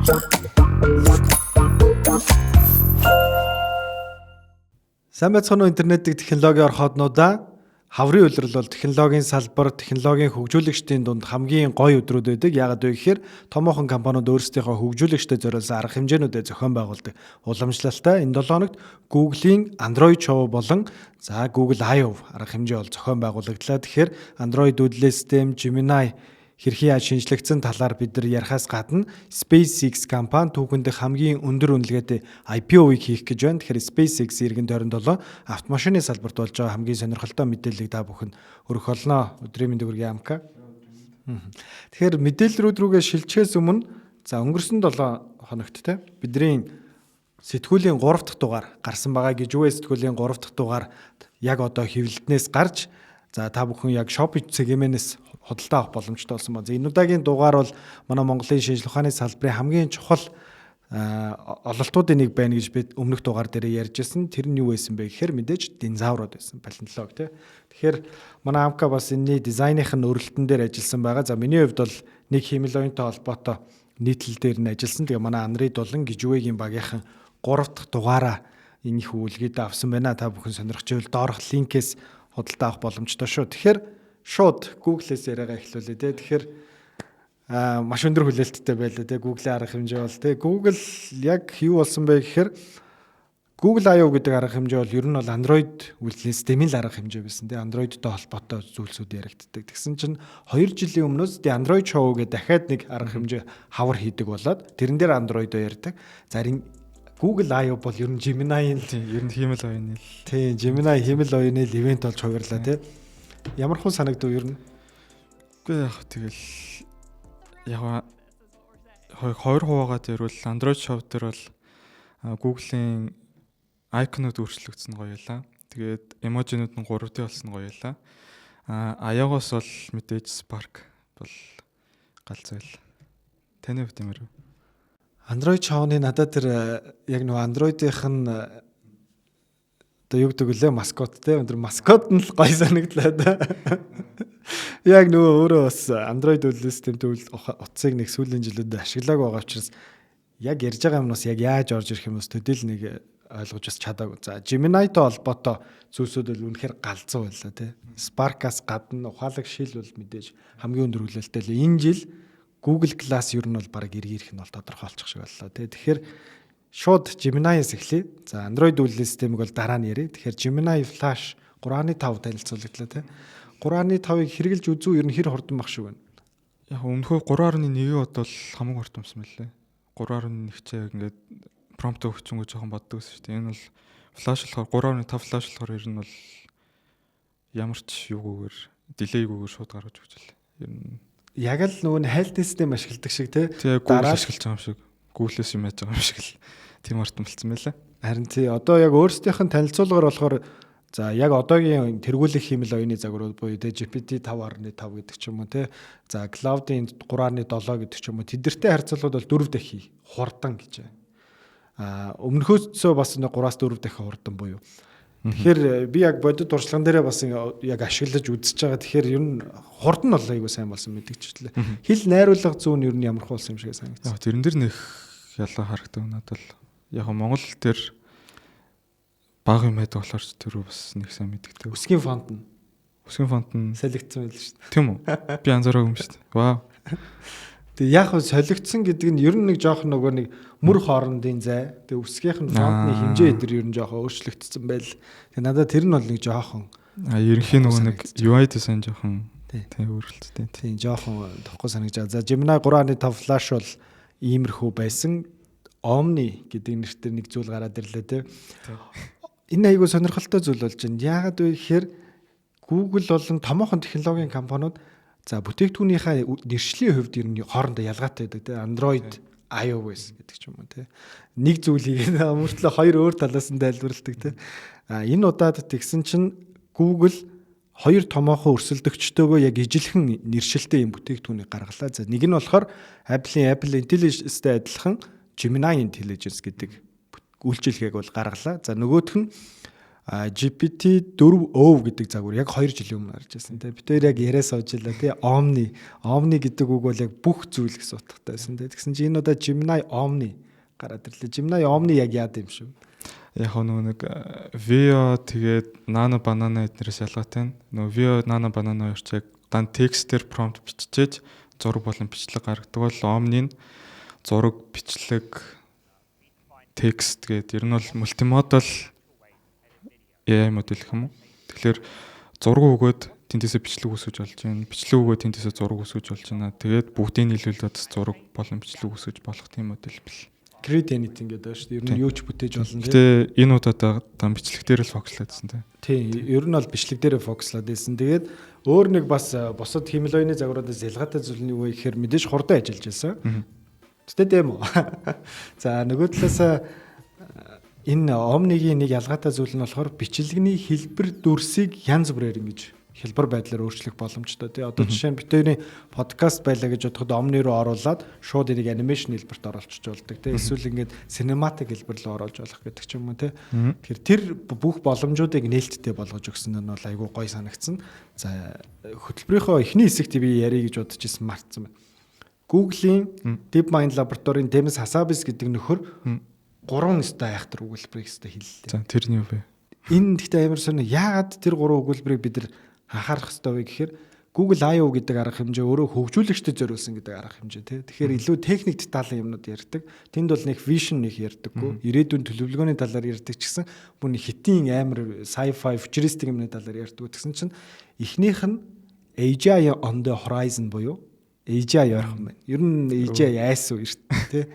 Сайн байцгаана уу интернетийн технологийн орхооднуудаа. Хаврын улирал бол технологийн салбар, технологийн хөгжүүлэгчдийн дунд хамгийн гоё өдрүүд байдаг. Яагаад вэ гэхээр томоохон компаниуд өөрсдийнхөө хөгжүүлэгчдэд зориулсан арга хэмжээнүүдэд зохион байгуулдаг. Уламжлалтай энэ 7 хоногт Google-ийн Android Show болон Google I/O арга хэмжээ бол зохион байгуулагдлаа. Тэгэхээр Android үдлээ систем, Gemini хэрхэн яаж шинжлэгдсэн талаар бид нар ярихаас гадна SpaceX компани түүхэнд хамгийн өндөр үнэлгээтэй IPO-ыг хийх гэж байна. Тэгэхээр SpaceX иргэн тойрондолоо автомашины салбарт болж байгаа хамгийн сонирхолтой мэдээллийг та бүхэн өргөх олноо. Өдрийн мэндийг хүргэе Амка. Тэгэхээр мэдээллүүд рүүгээ шилжихээс өмнө өнгөрсөн 7 хоногт бидний сэтгүүлийн 3 дахь дугаар гарсан байгаа гэж үгүй сэтгүүлийн 3 дахь дугаар яг одоо хэвлэлтнээс гарч та бүхэн яг Shopee сегментээс худалдаа авах боломжтой болсон байна. Энэ удаагийн дугаар бол манай Монголын шинжлэх ухааны салбарын хамгийн чухал ололтуудын нэг байна гэж бид өмнөх дугаар дээр ярьжсэн. Тэр нь юу байсан бэ гэхээр мэдээж динозаврууд байсан, палеонтолог тий. Тэгэхээр манай Амка бас энэний дизайных нь өрөлтөн дээр ажилласан байгаа. За миний хувьд бол нэг хэмэл оюунтай холбоотой нийтлэл дээр нь ажилласан. Тэгээ манай Android болон Gijway-гийн багийнхан 3 дахь дугаараа энэ их үйлгээд авсан байна. Та бүхэн сонирхож байвал доорх линкээс худалдаа авах боломжтой шүү. Тэгэхээр шууд Google-с яриагаа эхлүүлээ те. Тэгэхээр маш өндөр хүлээлттэй байлаа те. Google-ийн арга хэмжээ бол те. Google яг юу болсон бэ гэхээр Google I/O гэдэг арга хэмжээ бол ер нь бол Android үйлдвэрлэлийн системийн л арга хэмжээ байсан те. Android-тэй холбоотой зүйлсүүд яригддаг. Тэгсэн чинь 2 жилийн өмнөөс Android Show гэдэг дахиад нэг арга хэмжээ хавар хийдэг болоод тэрэн дээр Android-о ярьдаг. Зарим Google I/O бол ер нь Gemini-ийн ер нь хиймэл оюуны тийм Gemini хиймэл оюуны ивент болж хувирлаа те. Ямар хүн санагдав ер нь? Үгүй яг тэгэл яг 2%-аа дээр бол Android Show дээр бол Google-ийн icon-ууд өөрчлөгдсөн гоё ялаа. Тэгээд эможинууд нь 3D болсон гоё ялаа. iOS бол мэдээж Spark бол галзуу л. Таны хувьд ямар вэ? Android Show-ны надад тэр яг нөгөө Android-ийнх нь юу гэдэг лээ маскот те өндөр маскот нь л гоё санагдлаа да. Яг нөгөө өөрөө бас Android үйлдвэрлэлийн системтэй утсыг нэг сүүлийн жилүүдэд ашиглааг байгаа учраас яг ярьж байгаа юмнаас яг яаж орж ирэх юмс төдийл нэг ойлгож бас чадаагүй. За Gemini-тэй холбоотой зүйлсүүд бол үнэхээр галзуу байлаа те. Spark-аас гадна ухаалаг шил бол мэдээж хамгийн өндөр хүлээлттэй л энэ жил Google Glass ер нь бол баг ирэх нь бол тодорхойлчих шиг боллоо те. Тэгэхээр шууд Gemini-с эхлэе. За Android үйлдвэрлэлийн системийг бол дараа нь ярив. Тэгэхээр Gemini Flash 3.5 танилцуулагдлаа те. 3.5-ыг хэрэгжилж үзүү ер нь хэр хурдан баг шиг байна. Яг өмнөхөө 3.1 бод бол хамаагүй хурдсан мэлээ. 3.1-ч ингээд промпт өгчөнгөө жоохон боддог гэсэн шүү дээ. Энэ бол Flash болохоор 3.5 Flash болохоор ер нь бол ямар ч юугүйгээр дилейгүйгээр шууд гаргаж өгч лээ. Ер нь яг л нөгөө хайлт систем ашигладаг шиг те. Дараа ашиглаж байгаа юм шиг. Google-с юм яаж байгаа юм шиг л тийм артан болцсон байлаа. Харин тий одоо яг өөрсдийнх нь танилцуулгаар болохоор за яг одоогийн тэргүүлэх хиймэл оюуны загварууд буюу GPT 5.5 гэдэг ч юм уу те. За Cloud-ийн 3.7 гэдэг ч юм уу тэдэртэй харьцуулбал бол 4 дахин хурдан гэж байна. Өмнөхөөсөө бас 3-аас 4 дахин хурдан буюу. Тэгэхээр би яг бодит туршлаган дээрээ бас яг ашиглаж үзэж байгаа. Тэгэхээр ер нь хурд нь бол айгүй сайн болсон мэдгэжлээ. Хэл найруулга зүүн ер нь ямар хуулсан юм шиг санагдсан. Тэрэн дээр нэх ялгаа харагдав надад бол. Яг Монгол дээр бага юм байдаг болохоор тэр бас нэг сайн мэддэг. Үсгийн фонт нь солигдсон байл шүү дээ. Тийм үү? Би анзаараагүй юм шүү дээ. Вау. Тэгээ яг солигдсон гэдэг нь ер нь нэг жоох нөгөө нэг мөр хоорондын зай. Тэгээ үсгийнх нь фонтны хэмжээ эдэр ер нь жоох өөрчлөгдсөн байл. Тэгээ надад тэр нь бол нэг жоохон ерөнхий нөгөө нэг UI design жоохон тийм өөрчлөлттэй. Тийм жоохон тохгүй санагдаж. За Gemini 3.5 Flash бол иймэрхүү байсан. Omni гэдэг нэртэй нэг зүйл гараад ирлээ те. Энэ айгүй сонирхолтой зүйл болж байна. Яагаад вэ гэхээр Google болон томоохон технологийн компаниуд за бүтээгдэхүүнийхээ нэршлийн хувьд ер нь хоорондоо ялгаатай байдаг те. Android, iOS гэдэг ч юм уу те. Нэг зүйлийг мөртлөө хоёр өөр талаас нь тайлбарладаг те. Энэ удаад тэгсэн чинь Google хоёр томоохон өрсөлдөгчтөөгөө яг ижилхэн нэршилтэй юм бүтээгдэхүүнийг гаргалаа. За нэг нь болохоор Apple Intelligence-тэй адилхан Gemini Intelligence гэдэг үйлчилгээг бол гаргалаа. За нөгөөх нь GPT-4O гэдэг загвар яг 2 жилийн өмнө гарч ирсэн те. Бид хоёр яг яриа сууж илаа те. Omni гэдэг үг бол яг бүх зүйл гэсэн утгатай байсан те. Тэгсэн чинь энэ удаа Gemini Omni гараад ирлээ. Gemini Omni яг яад юм шүү. Яг нэг Veo тэгээд Nano Banana эднэрээс ялгаатай. Нөгөө Veo Nano Banana хоёр ч яг дан текстээр промпт биччихээж зураг болон бичлэг гаргадаг бол Omni нь зураг, бичлэг, текст гэдэг ер нь бол мультимодал AI модуль гэх юм уу. Тэгэхээр зураг өгөөд тэнтэсээ бичлэг үсгэж болж байна. Бичлэг өгөөд тэнтэсээ зураг үсгэж болж байна. Тэгээд бүгдийг нийлүүлээд зураг болон бичлэг үсгэж болох тийм модуль бэл. Create anything гэдэг байна шүү дээ. Ер нь юу ч бүтээж болно. Гэтэ энэ удаа бичлэг дээр л фокуслаадсэн тийм. Тийм, ер нь бол бичлэг дээрээ фокуслаад байсан. Тэгээд өөр нэг бас бусад химлойны загваруудаас ялгаатай зүйл нь юу вэ гэхээр мэдээж хурдан ажиллаж байсан. Тэгтээ тийм үү. За нөгөө талаас энэ Omni-гийн нэг ялгаатай зүйл нь болохоор бичлэгний хэлбэр дүрсийг янз бүрээр ингэж хэлбэр байдлаар өөрчлөх боломжтой тий. Одоо жишээ нь битүүрийн подкаст байлаа гэж бодоход Omni руу оруулаад шууд энийг анимашн хэлбэрт оруулчих болдог тий. Эсвэл ингээд cinematic хэлбэр рүү оруулж болох гэдэг ч юм уу тий. Тэгэхээр тэр бүх боломжуудыг нээлттэй болгож өгсөн нь бол айгүй гоё санагдсан. За хөтөлбөрийнхөө эхний хэсэгт би ярих гэж бодож ирсэн мартсан байна. Google-ийн DeepMind лабораторийн Demis Hassabis гэдэг нөхөр 3 стай айхтар өгүүлбэрийг өстой хэллээ. За тэр нь юу вэ? Энэ гэхдээ амар сонь яагаад тэр 3 өгүүлбэрийг бид нар анхаарах хэрэгтэй вэ гэхээр Google I/O гэдэг арга хэмжээ өөрөө хөгжүүлэгчдэд зориулсан гэдэг арга хэмжээ тий. Тэгэхээр илүү техник деталийн юмнууд ярьдаг. Тэнд бол нэг vision нэг ярьдаггүй. Ирээдүйн төлөвлөгөөний талаар ярьдаг ч гэсэн бүр хитийн амар sci-fi futuristic юмны талаар ярьдаг. Тэгсэн чинь эхнийх нь AGI on the horizon буюу AGI ярих юм байна. Ер нь AGI айсуу эрт тий.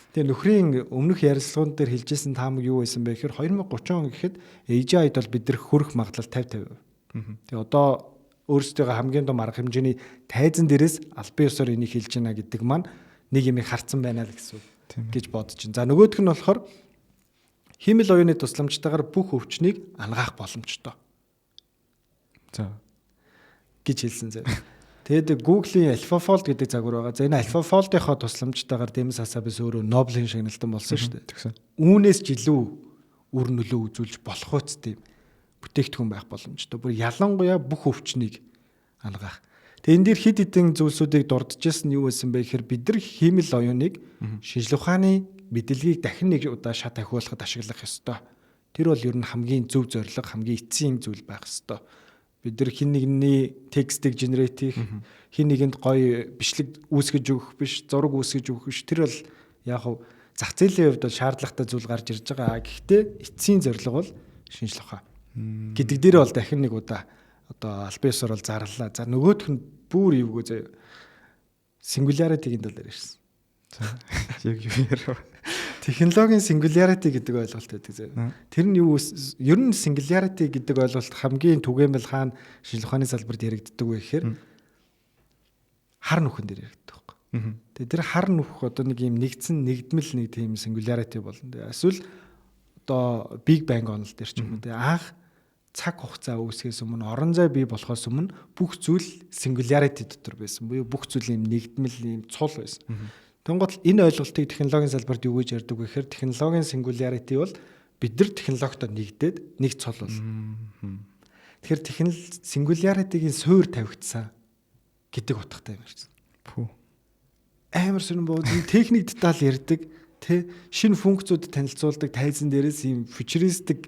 Тэгээ нөхрийн өмнөх ярилцлагууд дээр хэлжсэн таамаг юу байсан бэ гэхээр 2030 он гэхэд AGI-д бол бид нар хүрэх магадлал 50%. Тэгээ одоо өөрсдөө хамгийн том арга хэмжээний тайзан дээрээс албан ёсоор энийг хэлж байна гэдэг маань нэг юм харцсан байна л гэсэн гэж бодож байна. За нөгөөх нь болохоор хиймэл оюуны тусламжтайгаар бүх өвчнийг ангаах боломжтой. За гэж хэлсэн зэ. Тэгэд Google-ийн AlphaFold гэдэг загвар байгаа. За энэ AlphaFold-ийнхоо тусламжтайгаар Demis Hassabis өөрөө Nobel-ийн шагналтан болсон шүү дээ. Үүнээс ч илүү үр нөлөө үзүүлж болох үстэй бүтээгдэхүүн байх боломжтой. Бүр ялангуяа бүх өвчнийг ангаах. Тэгээ энэ дэр хид хідэн зүйлсүүдийг дурдчихсан нь юу байсан бэ гэхээр бид нар хиймэл оюуныг шинжлэх ухааны мэдээллийг дахин нэг удаа шат ахиулахад ашиглах ёстой. Тэр бол ер нь хамгийн зөв зорилго, хамгийн эцсийн зүйл байх ёстой. Бид нар хин нэгний текстийг генерейт хийх, хин нэгэнд гоё бичлэг үүсгэж өгөх биш, зураг үүсгэж өгөх биш. Тэр бол яг хав зах зээлийн хувьд бол шаардлагатай зүйл гарч ирж байгаа. Гэхдээ эцсийн зорилго бол шинжлэх ухаан. Гэдэг дээр бол дахин нэг удаа одоо албан ёсоор бол зарлаа. За нөгөөх нь бүр эвгүй заяа. Singularity-гийн талаар ярьсан. Яг юу ярив? Технологийн singularity гэдэг ойлголт байдаг заяа. Тэр нь юу ер нь singularity гэдэг ойлголт хамгийн түгээмэл хаана шинжлэх ухааны салбарт яригддаг вэ гэхээр хар нүхэн дээр яригддаг байхгүй. Тэгээ тэр хар нүх одоо нэг юм нэгдсэн нэгдмэл нэг тийм singularity болно. Эсвэл одоо Big Bang онол дээр ч юм уу те анх цаг хугацаа үүсгэхээс өмнө орон зай бий болохоос өмнө бүх зүйл singularity дотор байсан. Буюу бүх зүйл юм нэгдмэл юм цул байсан. Тэнгуут энэ ойлголтыг технологийн салбарт юу гэж ярьдаг вэ гэхээр технологийн singularity бол бид нар технологитой нэгдээд нэг цол бол. Тэгэхээр singularity-гийн суур тавигдсан гэдэг утгатай юм байна. Пүү. Амар сонирн бод техник деталь ярьдаг тэ шинэ функцүүд танилцуулдаг тайзан дээрээс ийм futuristic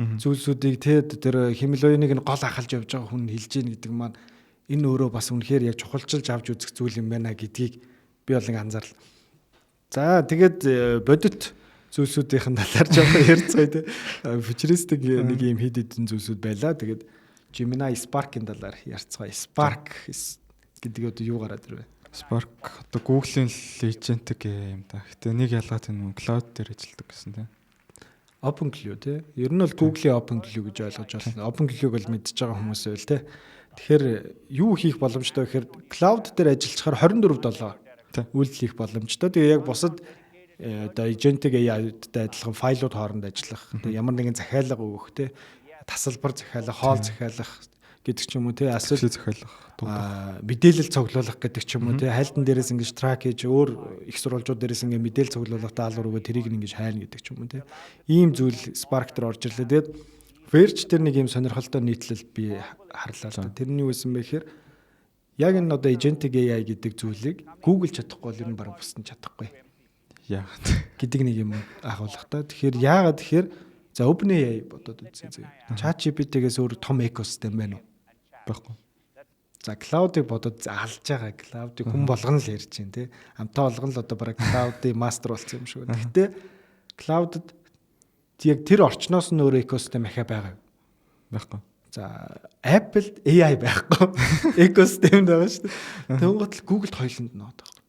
зүйлсүүдийг тэр химэл оюуныг нь гол ахалж явж байгаа хүн хэлж гин гэдэг маань энэ өөрөө бас үнэхээр яг чухалчилж авч үзэх зүйл юм байна гэдгийг би бол нэг анзаарлаа. За тэгээд бодит зүйлсүүдийн талаар жоохон ярьцгаая те. Futuristic нэг юм хэд хэдэн зүйлсүүд байлаа. Тэгээд Gemini Spark-ийн талаар ярьцгаая. Spark гэдэг одоо юу гараад ирвэ? Spark одоо Google-ийн Agentic юм да. Гэтэ нэг ялгаатай нь cloud дээр ажилладаг гэсэн тийм. OpenGLue тий. Ер нь бол Google-ийн OpenGLue гэж ойлгож байна. OpenGLue-г бол мэдчихэж байгаа хүмүүс байл тий. Тэгэхээр юу хийх боломжтой гэхээр cloud дээр ажиллахаар 24/7 үйлдэл хийх боломжтой. Тэгээ яг бусад одоо agentic AI-тай адилхан файлууд хооронд ажиллах. Тэгээ ямар нэгэн захиалга өгөх тий. Тасалбар захиалах, хоол захиалах гэдэг ч юм уу тий. Асуулт захиалах, мэдээлэл цуглуулах гэдэг ч юм уу тий. Хайлтан дээрээс ингэж трак хийж өөр их сурвалжууд дээрээс ингэ мэдээлэл цуглуулах даалгавар өгөө тэрийг ингэж хайна гэдэг ч юм уу тий. Ийм зүйл Spark дээр орж ирлээ. Тэгээд Verge дээр нэг юм сонирхолтой нийтлэл би харлаа л да. Тэр нь юу гэсэн бэ гэхээр яг энэ одоо agentic AI гэдэг зүйлийг Google чадахгүй бол ер нь бараг бус нь чадахгүй. Яагаад Гэдэг нэг юм агуулга та. Тэгэхээр яагаад тэгэхээр за OpenAI бодоод үзье. ChatGPT-гээс өөр том экосистем байна уу? байхгүй. За cloud-ыг бодоод алж байгаа. Cloud-ыг хүн болгоно л ярьж байна тий. Амтаа болгоно л одоо бараг cloud-ийн мастер болсон юм шиг байна. Гэхдээ cloud-д яг тэр орчноос нь өөр экосистем ахаа байгаа. Байхгүй. За Apple AI байхгүй. Экосистем байгаа шүү дээ. Тэнгуут л Google-д хоёуланд ноод байгаа.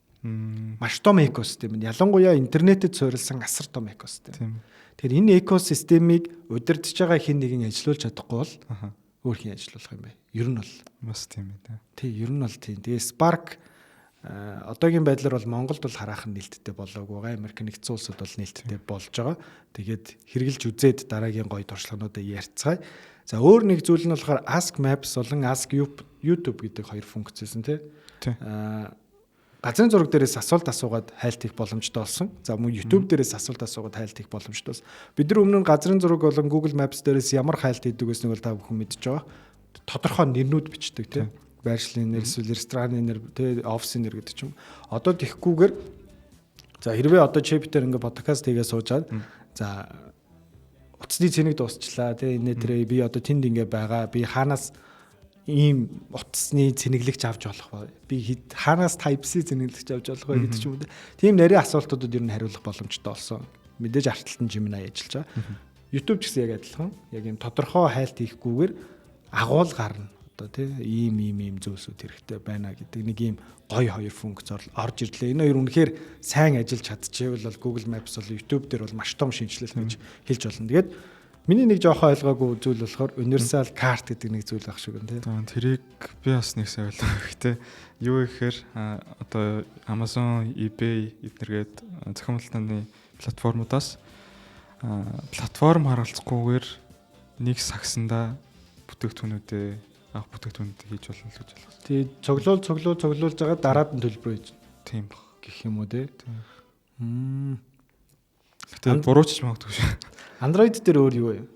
Маш том экосистем нь. Ялангуяа интернетэд суурилсан асар том экосистем. Тийм. Тэгэхээр энэ экосистемийг удирдах байгаа хэн нэгэн ажилуулж чадахгүй бол өөр хэн ажилуулах юм бэ? Ер нь бол Бас тийм ээ. тий, ер нь бол тийм. Тэгээ Spark одоогийн байдлаар бол Монголд бол хараахан нээлттэй болоогүй байгаа. Америк нэгдсэн улсад бол нээлттэй болж байгаа. Тэгээд хэрэгжилж үзээд дараагийн гоё туршлагануудаа ярьцгаая. За өөр нэг зүйл нь болохоор Ask Maps болон Ask YouTube гэдэг хоёр функцсэн тий. Газрын зураг дээрээс асуулт асуугаад хайлт хийх боломжтой болсон. За мөн YouTube дээрээс асуулт асуугаад хайлт хийх боломжтой болсон. Бид нар өмнө нь газрын зураг болон Google Maps дээрээс ямар хайлт хийдэг гэснийг бол та бүхэн мэдж байгаа. Тодорхой нэрнүүд бичдэг тийм. Байршлын нэр, эсвэл рестораны нэр, тийм офисын нэр гэдэг ч юм. Одоо тэгхгүйгээр за хэрвээ одоо чипээр ингээ подкаст хийгээ суужаад за утасны цэнийг дуусчлаа тийм энэ дээр би одоо тэнд ингээ байгаа. Би хаанаас ийм утасны цэнэглэгч авч болох вэ? Би хаанаас Type-C цэнэглэгч авч болох вэ гэдэг ч юм уу. Тийм нарийн асуултуудад ер нь хариулах боломжтой болсон. Мэдээж арталтан Gemini ажиллаж байгаа. YouTube ч гэсэн яг адилхан. Яг юм тодорхой хайлт хийхгүйгээр агуул гарна. Одоо тийм ийм зүйлсүүд хэрэгтэй байна гэдэг нэг ийм гоё хоёр функц орж ирлээ. Энэ хоёр үнэхээр сайн ажиллаж чадчихвэл бол Google Maps бол YouTube дээр бол маш том шинжилэл гэж хэлж болно. Тэгээд миний нэг жоохон ойлгоогүй зүйл болохоор universal cart гэдэг нэг зүйл ах шиг байна тийм. Тэрийг би бас нэг сайн ойлгоогүй гэхдээ юу гэхээр одоо Amazon, eBay эднэргээд зохион байгуулалтын платформудаас платформ харгалзахгүйгээр нэг сагсандаа бүтээгдэхүүнүүдээ авах бүтээгдэхүүнүүд хийж болно л гэж ойлгосон. Тий, цоглуулж байгаа дараад нь төлбөр хийж тийм баг гэх юм уу те. Гэтэ бурууч ч магадгүй шүү. Android дээр өөр юу вэ?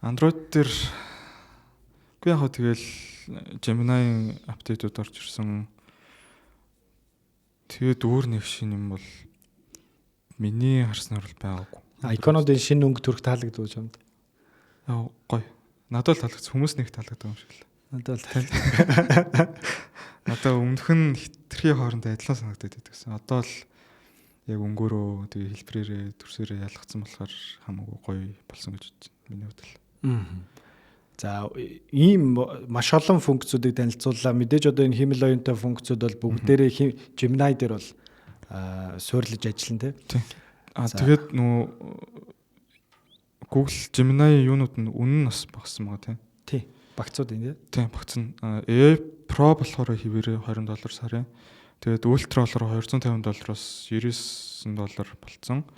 Android дээр үгүй яг хөө тэгэл Gemini апдейтууд орж ирсэн. Тэгээд өөр нэг шин юм бол миний харснаар бол байгаагүй. Icon-уудын шинэ өнгө төрх таалагддаг юм. Аа гоё. Надад л таалагдсан. Хүмүүс нэг таалагддаг юм шиг л. Надад л таалагдсан. Одоо өмнөх нь хитрхи хоорондоо адилхан санагдаад байдагсан. Одоо л яг өнгөөрөө тэгээ хэлбэрээрээ төрсөөрөө ялгцсан болохоор хамаагүй гоё болсон гэж бодож байна. Миний хувьд л. За ийм маш олон функцүүдийг танилцууллаа. Мэдээж одоо энэ химэл оюунтай функцүүд бол бүгдээрээ Gemini дээр бол суурилж ажиллана тийм. Тэгээд нөө Google Gemini юунууд нь үнэн нас багсан байгаа тийм. Тий. Багцууд энэ тийм багцсан. AI Pro болохоор хэвээрээ $20 сарын. Тэгээд Ultra болохоор $250-оос $99 болцсон.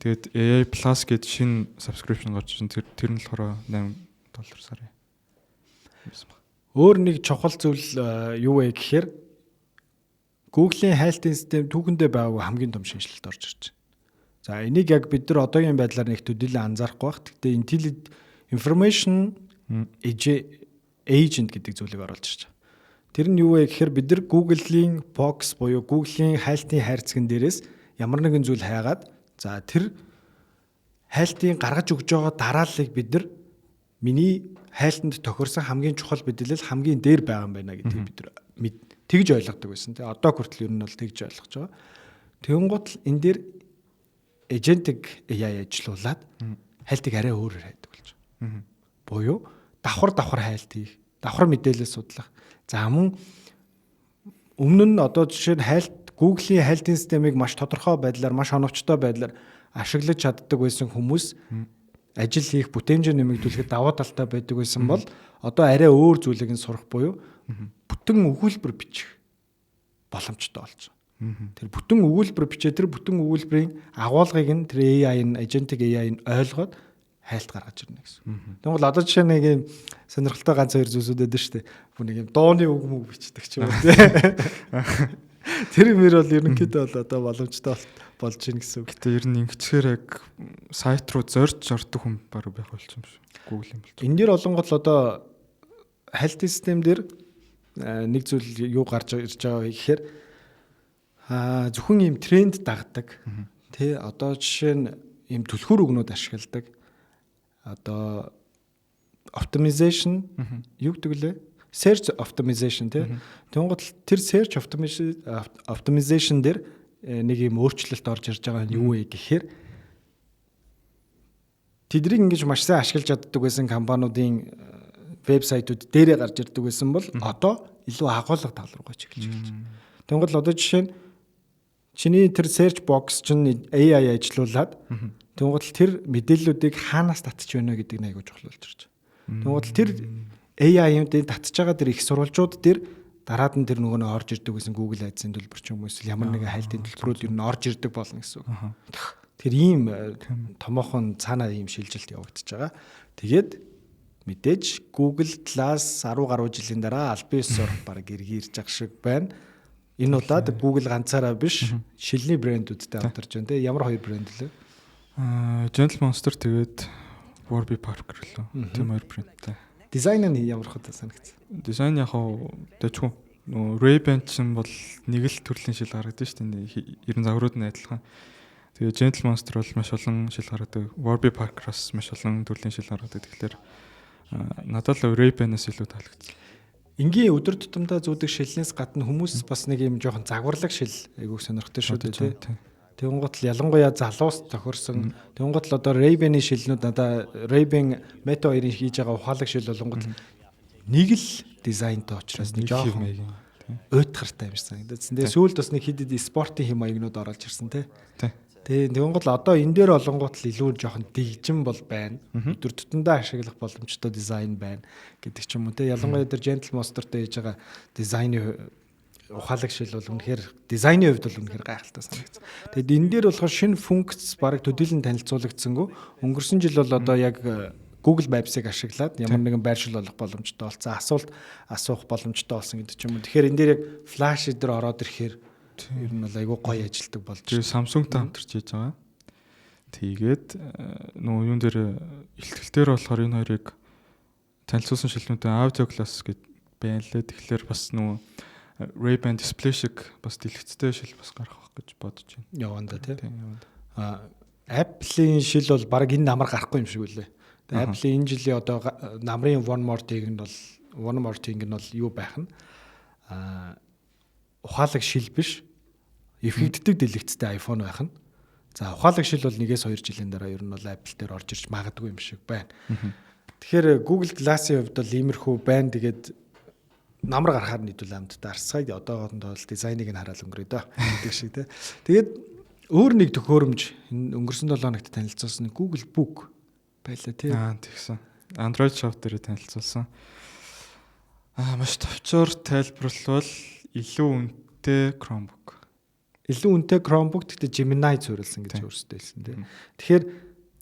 Тэгээд AI Plus гэдэг шинэ subscription гарч ирсэн. Тэр нь болохоор $8 сарын. Өөр нэг чухал зүйл юу вэ гэхээр Google-ийн хайлтын систем түүхэндээ байгаагүй хамгийн том шинжилэлт орж ирж байна. За энийг яг бид нар одоогийн байдлаар нэг төдийлөн анзаарахгүй байх. Гэхдээ Intelligent Information Agent гэдэг зүйлийг оруулж ирж байгаа. Тэр нь юу вэ гэхээр бид нар Google-ийн Box буюу Google-ийн хайлтын хайрцаган дээрээс ямар нэгэн зүйл хайгаад за тэр хайлтын гаргаж өгж байгаа дарааллыг бид нар миний хайлтанд тохирсон хамгийн чухал мэдээлэл хамгийн дээр байгаа юм байна гэдгийг бид нар тэгж ойлгодог байсан. Тэгээ одоо хүртэл ер нь бол тэгж ойлгож байгаа. Тэгэнгუთ л энэ дээр agentic AI ажиллуулад хайлтыг арай өөрөөр хайдаг болж байгаа. Буюу давхар хайлт хийх, давхар мэдээлэл судлах. За мөн өмнө нь одоо жишээ нь хайлт Google-ийн хайлтын системийг маш тодорхой байдлаар, маш оновчтой байдлаар ашиглаж чаддаг байсан хүмүүс ажил хийх, бүтээмжээ нэмэгдүүлэхэд даваа талтай байдаг байсан бол одоо арай өөр зүйлийг нь сурах буюу бүтэн өгүүлбэр бичих боломжтой болж байгаа. Тэр бүтэн өгүүлбэр бичээ тэр бүтэн өгүүлбэрийн агуулгыг нь тэр AI нь agentic AI нь ойлгоод хайлт гаргаж ирнэ гэсэн. Тэгвэл одоо жишээ нэг юм сонирхолтой ганц хоёр зүйлсүүд өгдөө шүү дээ. Бүр нэг юм дууны үг мөг бичдэг ч юм уу тий. Тэр мөр бол ерөнхийдөө бол одоо боломжтой болж гин гэсэн үг. Гэтэ ер нь ингэчээр яг сайт руу зорж ордог хүн баг байх болчих юм шүү. Google юм болчих. Энэ дээр олонгол одоо health system дээр нэг зүйл юу гарч ирж байгаа гэхээр зөвхөн ийм тренд дагдаг. Тэ одоо жишээ нь ийм түлхүүр үгнүүд ашигладаг. Одоо optimization юу гэдэг лээ? Search optimization тий. Тэнгуут тэр search optimization дээр нэг юм өөрчлөлт орж ирж байгаа нь юу вэ гэхээр тэднийг ингэж маш сайн ашиглаж чаддаг байсан компаниудын вебсайтууд дээрээ гарч ирдэг байсан бол одоо илүү агуулга тал руугаа чиглэж эхэлж байна. Тэнгуут одоо жишээ нь чиний тэр search box чинь AI ажилуулад тэнгуут тэр мэдээллүүдийг хаанаас татчих вэ гэдэг нь айгуу чухал болж ирж байна. Тэнгуут тэр AI-ийн татж байгаа тэр их сурвалжууд дээр дараад нь тэр нөгөө орж ирдэг гэсэн Google Ads-ийн төлбөр ч юм уу эсвэл ямар нэгэн хайлтын төлбөрүүд ер нь орж ирдэг болно гэсэн үг. Тэр ийм томоохон цаанаа ийм шилжилт явагдаж байгаа. Тэгээд мэдээж Google Glass 10 гаруй жилийн дараа аль биесээр баг эргэрж ах шиг байна. Энэ удаад Google ганцаараа биш шилний брэндүүдтэй хамтарч байна те. Ямар хоёр брэнд лээ? Gentle Monster тэгээд Warby Parker лөө. Тийм хоёр брэндтэй. Дизайн нь ямар хөө санагдсан? Дизайн яг дэжгүй. Ray-Ban чинь бол нэг л төрлийн шил гаргадаг шүү дээ. Ерөн загварууд нь адилхан. Тэгээ Gentle Monster бол маш олон шил гаргадаг. Warby Parker-аас маш олон төрлийн шил гаргадаг. Тэгэхээр надад л Ray-Ban-аас илүү таалагдсан. Энгийн өдөр тутамдаа зүүдэг шилнээс гадна хүмүүс бас нэг юм жоохон загварлаг шил айгуух сонирхтой шүү дээ тий. Тэнгуут л ялангуяа залуус тохирсон. Тэнгуут л одоо Ray-Ban-ийн шилнүүд надаа Ray-Ban Meta 2-ын хийж байгаа ухаалаг шил болгонгод нэг л дизайнтай учраас нэг жоохон уйтгартай юм шиг санагдсан. Тэгээ сүүлд бас нэг хэд хэд спортын хэм маягнууд оролж ирсэн тий. Тэнгуут л одоо энэ дээр олонгууд л илүү жоохон дэгжин бол байна. Өдөр тутамдаа ашиглах боломжтой дизайн байна гэдэг ч юм уу тий. Ялангуяа тэр Gentle Monster-тэй хийж байгаа дизайны ухаалаг шил бол үнэхээр дизайны хувьд бол үнэхээр гайхалтай санагдсан. Тэгэд энэ дээр болохоор шинэ функц бараг төдийлөн танилцуулагдсангүй. Өнгөрсөн жил бол одоо яг Google Maps-ыг ашиглаад ямар нэгэн байршил олох боломжтой болсон, асуулт асуух боломжтой болсон гэдэг ч юм уу. Тэгэхээр энэ дээр яг флаш дээр ороод ирэхээр ер нь бол айгүй гоё ажилтдаг болж байна. Тэгээ Samsung-тай хамтарч хийж байгаа. Тэгээд нөгөө юун дээр ихтгэлтээр болохоор энэ хоёрыг танилцуулсан шилнүүдээ Audio Glass гэж байна лээ. Тэгэхээр бас нөгөө Ray-Ban display шиг бас дэлгэцтэй шил бас гарах гэж бодож байна. Яванда тий. Apple-ийн шил бол баг энэ намар гарахгүй юм шиг үлээ. Тэгээ Apple-ийн энэ жилийн одоо намрын One More Thing нь бол юу байх нь? Ухаалаг шил биш. Эффектдэг дэлгэцтэй iPhone байх нь. За ухаалаг шил бол 1-2 жилийн дараа ер нь бол Apple дээр орж ирж магадгүй юм шиг байна. Тэгэхээр Google Glass-ийн хувьд бол иймэрхүү байна. Тэгээд намар гарахаар нийтүүл амттай арсгая одоогоороо бол дизайныг нь хараад өнгөрөө дөө гэдэг шиг тий. Тэгээд өөр нэг төхөөрөмж өнгөрсөн 7 хоногт танилцуулсан Google Book байлаа тий. Тэгсэн. Android Shop дээр танилцуулсан. Маш товчоор тайлбарлавал илүү үнэтэй Chromebook. Илүү үнэтэй Chromebook гэхдээ Gemini зурилсан гэж өөрсдөө хэлсэн тий. Тэгэхээр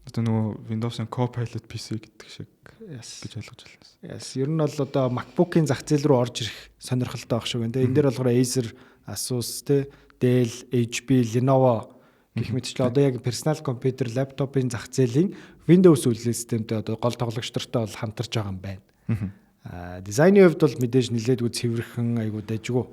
одоо нөгөө Windows-ын Copilot PC гэдэг шиг гэж ойлгож байна. Ер нь бол одоо MacBook-ийн зах зээл рүү орж ирэх сонирхолтой байх шиг байна. Энэ дээр болохоор Acer, Asus, Dell, HP, Lenovo гэх мэтчлээ одоо яг персонал компьютер, лаптопын зах зээлийн Windows үйлдвэрлэлийн системтэй одоо гол тоглогч нартай бол хамтарч байгаа юм байна. Дизайны хувьд бол мэдээж нэлээдгүй цэвэрхэн айгуу дайжгүй.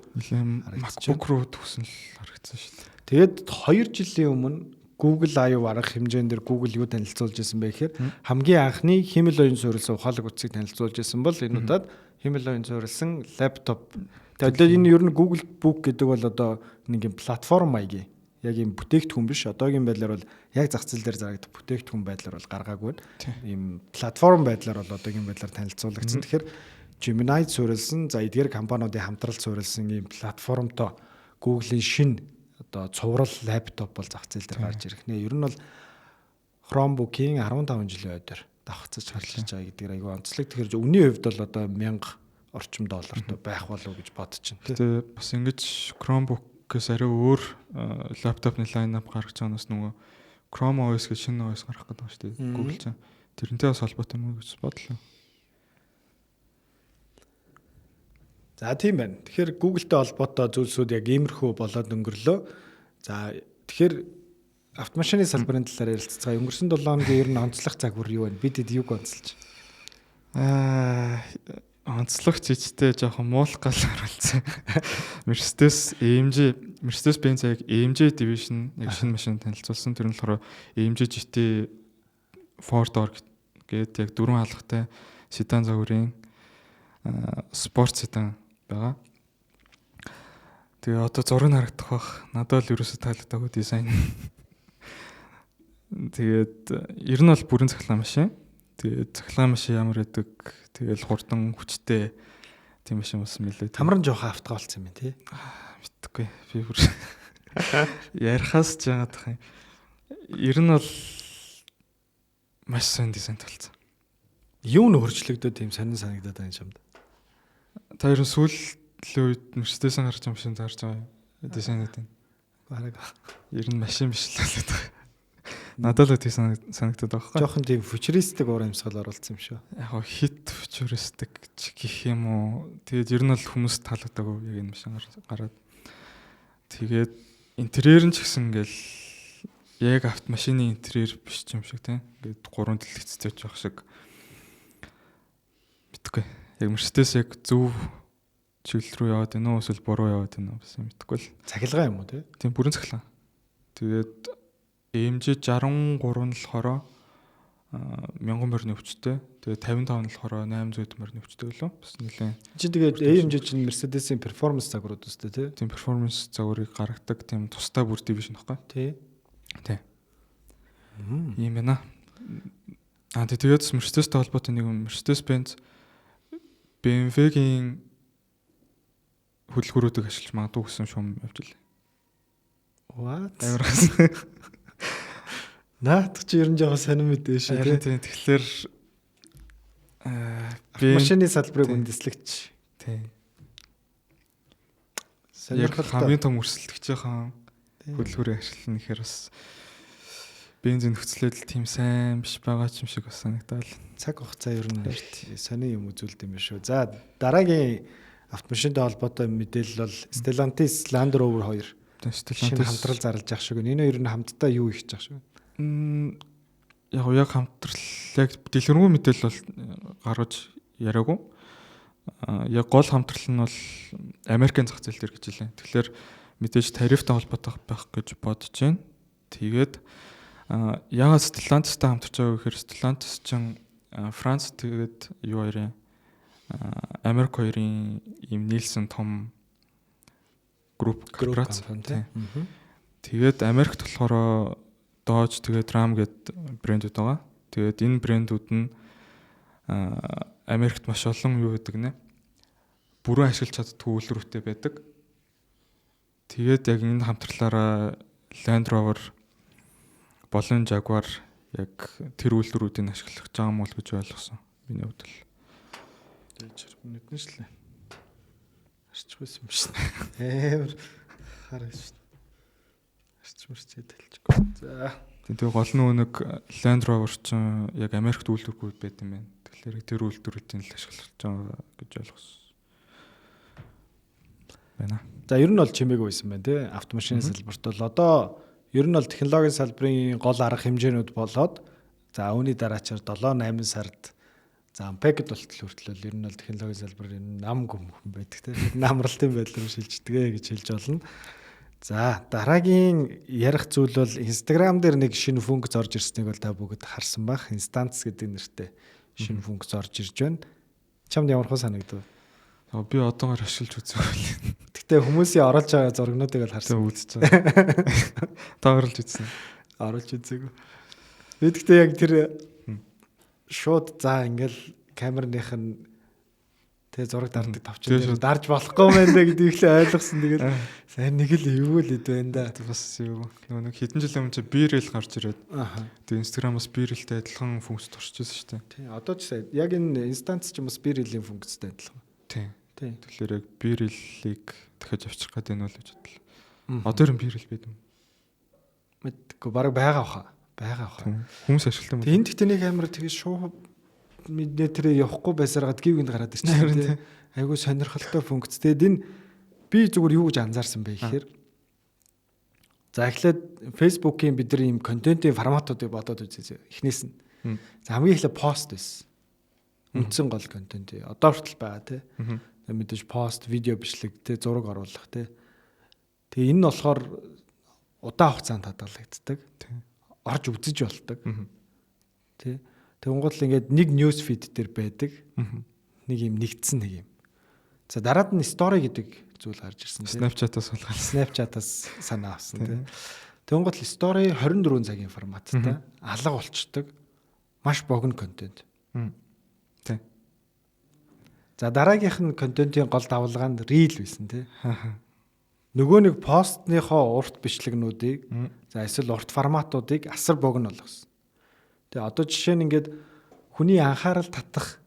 MacBook руу төгсөн л харагдсан шүү дээ. Тэгээд 2 жилийн өмнө Google I/O арга хэмжээнд Google юу танилцуулж ирсэн бэ гэхээр хамгийн анхны химэл оюун суурилсан ухаалаг утсыг танилцуулж ирсэн бол энэ удаад химэл оюун суурилсан лаптоп. Тэгээд энэ ер нь Google Book гэдэг бол одоо нэг юм платформ маягийн яг юм бүтээгдэхүүн биш. Одоогийн байдлаар бол яг зах зээл дээр зарагдах бүтээгдэхүүн байдлаар бол гаргаагүй. Ийм платформ байдлаар бол одоогийн байдлаар танилцуулагдсан. Тэгэхээр Gemini суурилсан, за эдгээр компаниудын хамтралд суурилсан ийм платформтой Google-ийн шинэ одоо цуврал лаптоп бол зах зээл дээр гарч ирэх нэ. Ер нь бол Chromebook-ийн 15 жилийн өдөр давхцаж харьцаж байгаа гэдгээр айгүй онцлог. Тэгэхээр үнийн хувьд бол одоо 1000 орчим доллартай байх болов уу гэж бодож байна. Тэгээ бас ингэж Chromebook-ээс арай өөр лаптопны лайнап гаргаж байгаа нас нөгөө Chrome OS гэж шинэ OS гарах гэдэг байна шүү дээ. Google чинь тэрнтэй бас холбоотой юм уу гэж бодлоо. За тийм байна. Тэгэхээр Google-тэй холбоотой зүйлсүүд яг иймэрхүү болоод өнгөрлөө. За тэгэхээр автомашины салбарын талаар ярилццгаая. Өнгөрсөн 7 хоногийн ер нь онцлог цаг бүр юу вэ? Бид юуг онцолж? Онцлогч ичтэй жоохон муулах гал харуулсан. Mercedes-Benz яг AMG division яг шинэ машин танилцуулсан. Тэр нь болохоор AMG GT 4-door гээд яг дөрвөн хаалгатай седан загварын спорт седан байгаа. Тэгээ одоо зураг нь харагдах бах. Надад л ерөөсө таалагдаагүй дизайн. Тэгээд ер нь бол бүрэн цахилгаан машин. Тэгээд цахилгаан машин ямар гэдэг тэгэл хурдан хүчтэй тийм машин болсон мөлий. Тамран жоохон автгаа болсон юм байна тий. Мэдхгүй. Би бүр ярихаас ч яагаад тах юм. Ер нь бол маш сайн дизайн болсон. Юу н хөрчлөгдөө тийм сонин санагдаад байна юм. Та ер нь сүүлийн үед Mercedes-ийн гарч байгаа машин зарж байгаа дизайнууд байна. Бараг ер нь машин биш л болоод. Надад л тийм санагдаад байгаа хэрэг. Жохон тийм фьючеристик уур амьсгал оруулсан юм шүү. Яг хоо хит фьючеристик гэх юм уу. Тэгээд ер нь бол хүмүүс таалагдаагүй яг энэ машин гараад. Тэгээд интерьер нь ч гэсэн ингээл яг автомашины интерьер биш юм шиг тийм. Ингээд 3 дэлгэцтэй ч байх шиг. Мэдгүй. Яг Mercedes яг зөв чиглэл рүү яваад байна уу эсвэл буруу яваад байна уу бас мэдгүй л. Цахилгаан юм уу тий? Тийм бүрэн цахилгаан. Тэгээд AMG 63 нь болохоор 1000 морины өвчтэй. Тэгээд 55 нь болохоор 800 морины өвчтэй лөө. Бас нэлээд. Чи тэгээд AMG чинь Mercedes-ийн performance загварууд үстэй тий? Тийм performance загварыг гаргадаг тийм тустай бүр division баггүй. Тий. Тий. Ийм байна. Тэгээд Mercedes-тэй холбоотой нэг Mercedes-Benz BMW-гийн хөдөлгөөрүүдийг ашиглаж магадгүй гэсэн шуум явж илээ. What? Амархас. Наад чи ер нь жоохон сонир мэдээ шүү тий. Тийм. Тэгэхээр машины салбарыг үндэслэгч. Тийм. Яг Сонирхолтой. хамгийн том өрсөлдөгчийн хөдөлгөөрийг ашиглана гэхээр бас бензин нөхцөлөд тийм сайн биш байгаа ч юм шиг бас санагдал. Цаг хугацаа ер нь сони юм үзүүлд юм шүү. За дараагийн автомашинтай холбоотой мэдээлэл бол Stellantis Land Rover 2. Шинэ хамтрал зарлаж явах шиг. Энэ хоёр нь хамтдаа юу хийж явах шиг. Яг хамтрал яг дэлгэрэнгүй мэдээлэл бол гаргаж яриаггүй. Яг гол хамтрал нь бол Америкийн зах зээл дээр гэж хэлээ. Тэгэхээр мэдээж тарифтай холбоотой байх гэж бодож байна. Тэгээд ягаад Stellantis-тай хамтарч байгаа гэхээр Stellantis чинь Франц тэгээд юу хоёрын Америк хоёрын ийм нийлсэн том групп корпорац. Тэгээд Америкт болохоор Dodge тэгээд Ram гэдэг брэндүүд байгаа. Тэгээд энэ брэндүүд нь Америкт маш олон юу гэдэг нэ бүрэн ашиглаж чаддгүй үйлрүүтэй байдаг. Тэгээд яг энэ хамтрлаараа Land Rover болон Jaguar яг тэр үйлрүүдийг ашиглах гэж байгаа юм уу гэж ойлгосон. Миний хувьд л. Тэгээд нүдэн шлээ. Арчгүй юм шин. Амар хараа шин. Арчмарчээ дэлчихгүй. За. Тэгээд гол нь нэг Land Rover чинь яг Америкт үйлдвэргүй байт юм байна. Тэгэхээр тэр үйлдвэрүүдийг л ашиглаж байгаа гэж ойлгосон. Байна. За ер нь бол чимээгүй байсан байна тий. Автомашины салбарт бол одоо ер нь бол технологийн салбарын гол арга хэмжээнүүд болоод за үүний дараачаар 7-8 сард за Ampeg-д болтол хүртэл ер нь бол технологийн салбарын нам гүмхэн байдаг тий. Намралтын байдлаар шилждэг гэж хэлж болно. За дараагийн ярих зүйл бол Instagram дээр нэг шинэ функц орж ирснийг бол та бүгд харсан бах. Instance гэдэг нэртэй шинэ функц орж ирж байна. Чамд ямар хөө санагдав? Би одоогоор ашиглаж үзсэн. Гэтэ хүмүүсийн оруулж байгаа зургнуудыг л харсан. Үзэж байгаа. Тааруулж үзсэн. Оруулж үзээгүй. Би гэхдээ яг тэр шууд за ингээл камерных нь тэгээ зураг дардаг тавчаад дарж болохгүй мэн дэ гэдэг ихлэ ойлгосон. Тэгэл сайн нэг л юу л идэв энэ да. Бас юу нэг хэдэн жил өмнө бирэл гарч ирээд. Тэгээ Instagram-аас бирэлтэй адилхан функц туршижсэн шүү дээ. Тий. Одоо ч сайн яг энэ инстанц ч юм уу бирелийн функцтэй адилхан. Тий. Тий. Тэгэхээр яг бирэлийг дахиж авчрах гэдэг нь бол гэж бодлоо. Одоо юм бирэл байд юм. Мэдгүй бараг байгаа баха. Байгаа баха. Хүмүүс ашигладаг юм. Энд гэхдээ нэг амар тэгээ шуу тэр явахгүй байсараад гівгэнд гараад ирчихсэн. Айгуу сонирхолтой функц. Тэгээд энэ би зүгээр юу гэж анзаарсан бэ гэхээр за эхлээд Facebook-ийн бид нар ийм контентын форматуудыг бодоод үзье. Эхнээс нь. За хамгийн эхлээд пост байсан. Үндсэн гол контент. Одоо хүртэл байгаа тий. Мэдээж пост, видео бичлэг, тий зураг оруулах тий. Тэгээ энэ нь болохоор удаан хугацаанд хадгалагддаг. Орж үзэж болдог. Тий. Тэнгуул ингээд нэг news feed дээр байдаг. Нэг юм нэгдсэн нэг юм. За дараад нь story гэдэг зүйл гарч ирсэн тий. Snapchat-аас суулгаад. Snapchat-аас санаа авсан тий. Тэнгуул story 24 цагийн форматтай алга болчдөг. Маш богино контент. Тий. За дараагийнх нь контентын гол давалгаанд reel байсан тий. Нөгөө нэг постныхоо урт бичлэгнүүдийг за эсвэл урт форматуудыг асар богино болгосон. Тэгээ одоо жишээ нь ингээд хүний анхаарал татах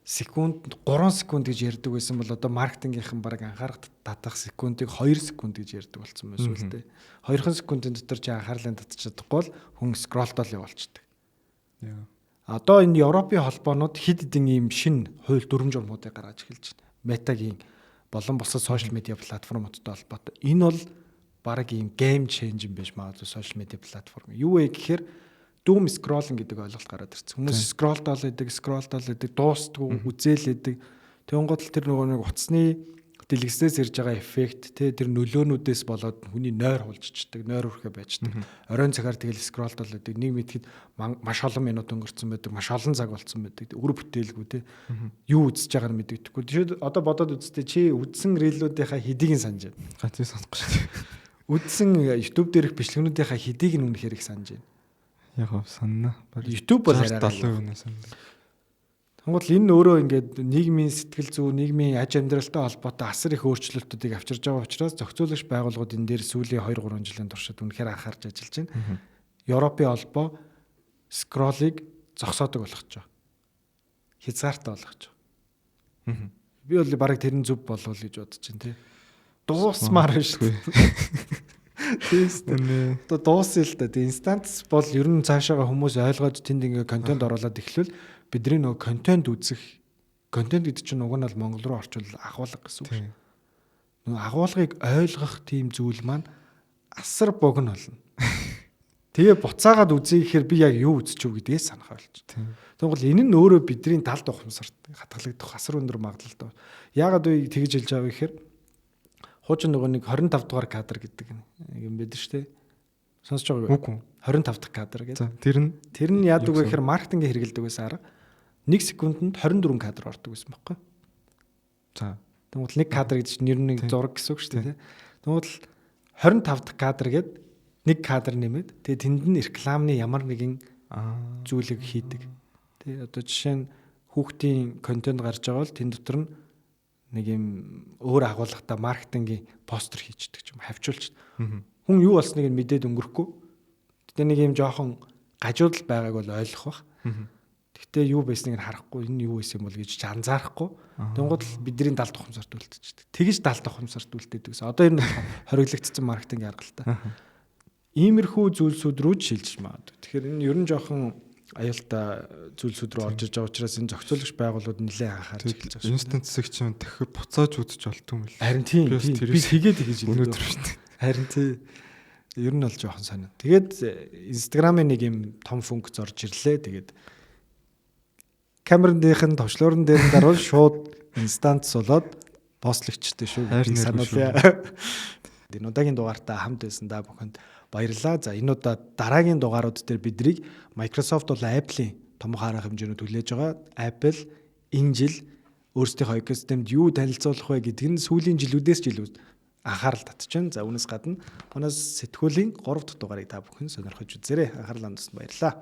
секунд 3 секунд гэж ярьдаг байсан бол одоо маркетингийнхэн баг анхаарал татах секундыг 2 секунд гэж ярьдаг болсон байсан үл тээ. 2 секундын дотор чи анхаарлаа татчих чадахгүй бол хүн скролтол явуулчихдаг. Одоо энэ Европын холбоонууд хэд хэдэн ийм шинэ хууль дүрм журмуудыг гаргаж эхэлж байна. Метагийн болон бусад сошиал медиа платформудтай холбоотой. Энэ бол баг ийм гейм ченж юм биш магадгүй сошиал медиа платформ. Юу вэ гэхээр doom scrolling гэдэг ойлголт гараад ирсэн. Хүмүүс scroll-дол идэг, дуустгүй, үзэл идэг. Тэнгуут тэр нөгөө нэг утасны дэлгэснээс ирж байгаа эффект, тэр нөлөөнүүдээс болоод хүний нойр хулжчихдаг, нойр өрхөө байждаг. Оройн цагаар тэгэл scroll-дол идэг. Нэг мэдэхэд маш олон минут өнгөрцөн байдаг, маш олон цаг болцсон байдаг. Үр бүтээлгүй те. Юу үзэж байгааг нь мэддэггүй. Жишээд одоо бодоод үзтээ чи үзсэн рилүүдийнхаа хэдийг нь санаж байна. Ганцыг санахгүй шүү. Үзсэн YouTube дээрх бичлэгнүүдийнхаа хэдийг нь үнэхээр их санаж байна. Яг санана. YouTube бол арай 70% санана. Тэнгуул энэ өөрөө ингээд нийгмийн сэтгэл зүй, нийгмийн аж амьдралтай холбоотой асар их өөрчлөлтүүдийг авчирж байгаа учраас зохицуулагч байгууллагууд энэ дээр сүүлийн 2-3 жилийн туршид үнэхээр анхаарч ажиллаж байна. Европын холбоо скроллыг зогсоодог болгож байгаа. Хязгаартай болгож байгаа. Би бол бараг тэрэн зөв болов гэж бодож байна тий. Дуусмаар шүү. Тэстэй. Одоо дуусъя л да. Инстанц бол ер нь цаашаага хүмүүс ойлгоод тэнд ингээ контент оруулаад эхлүүл бидний нөгөө контент үзэх контент гэдэг чинь уг нь бол монгол руу орчвол агуулга гэсэн үг шүү. Нөгөө агуулгыг ойлгох тийм зүйл маань асар богино болно. Тэгээ буцаагаад үзье гэхээр би яг юу үзэж юу гэдгээ санах болж. Тэгвэл энэ нь өөрөө бидний талд ухамсарт хатгалагдах асар өндөр магадлалтай. Яагаад вэ тэгж хэлж байгаа вэ гэхээр хуучин нөгөө нэг 25 дугаар кадр гэдэг юм байдаг шүү дээ. Сонсож байгаа юу? 25 дахь кадр гэдэг. Тэр нь яадаг вэ гэхээр маркетинг хэрэгэлдэг байсан арга 1 секундэд 24 кадр ордог байсан байхгүй. За. Тэгвэл нэг кадр гэдэг чинь нэг зураг гэсэн үг шүү дээ. Тэгвэл 25 дахь кадр гээд нэг кадр нэмээд тэгээ тэнд нь рекламны ямар нэгэн зүйлийг хийдэг. Тэгээ одоо жишээ нь хүүхдийн контент гарч байгаа бол тэн дотор нь нэг юм өөр агуулгатай маркетингийн постэр хийчихдэг ч юм хавчуулчих. Хүн юу болсныг нь мэдээд өнгөрөхгүй. Гэтэ нэг юм жоохон гажуудал байгааг бол ойлгох бах. Гэтэ юу байсныг нь харахгүй энэ юу байсан бол гэж анзаарахгүй. Тэнгууд л бидний далд ухамсарт үлдчихдэг. Тэгж далд ухамсарт үлдээдэг гэсэн. Одоо энэ хориглогдсон маркетинг арга л та. Иймэрхүү зүйлсүүд рүү шилжиж магадгүй. Тэгэхээр энэ ер нь жоохон аюултай зүйлсүүд рүү орж иж байгаа учраас энэ зохицуулагч байгууллагууд нэлээд анхаарч эхэлж байгаа. Инстанц засаг чинь дахиад буцааж үзэж болтгүй юм л. Харин тийм. Би тэгээд тэгэж өнөөдөр шүү дээ. Харин тийм. Ер нь бол жоохон санаа. Тэгээд Instagram-ын нэг юм том функц орж ирлээ. Тэгээд камерныхын товчлуурн дээр нь даруул шууд инстанц болоод постлогчтой шүү. Би сануулъя. Энэ удаагийн дугаартаа хамт байсан да бүхэнд баярлалаа. За энэ удаа дараагийн дугаарууд дээр бидрийг Microsoft бол Apple-ийн томхон арга хэмжээнд хүлээж байгаа. Apple энэ жил өөрсдийнхөө экосистемд юу танилцуулах вэ гэдэг нь сүүлийн жилүүдээс жилүүд анхаарал татж байна. За үүнээс гадна манаас сэтгүүлийн 3 дахь дугаарыг та бүхэн сонирхож үзээрэй. Анхаарлаа хандсан баярлалаа.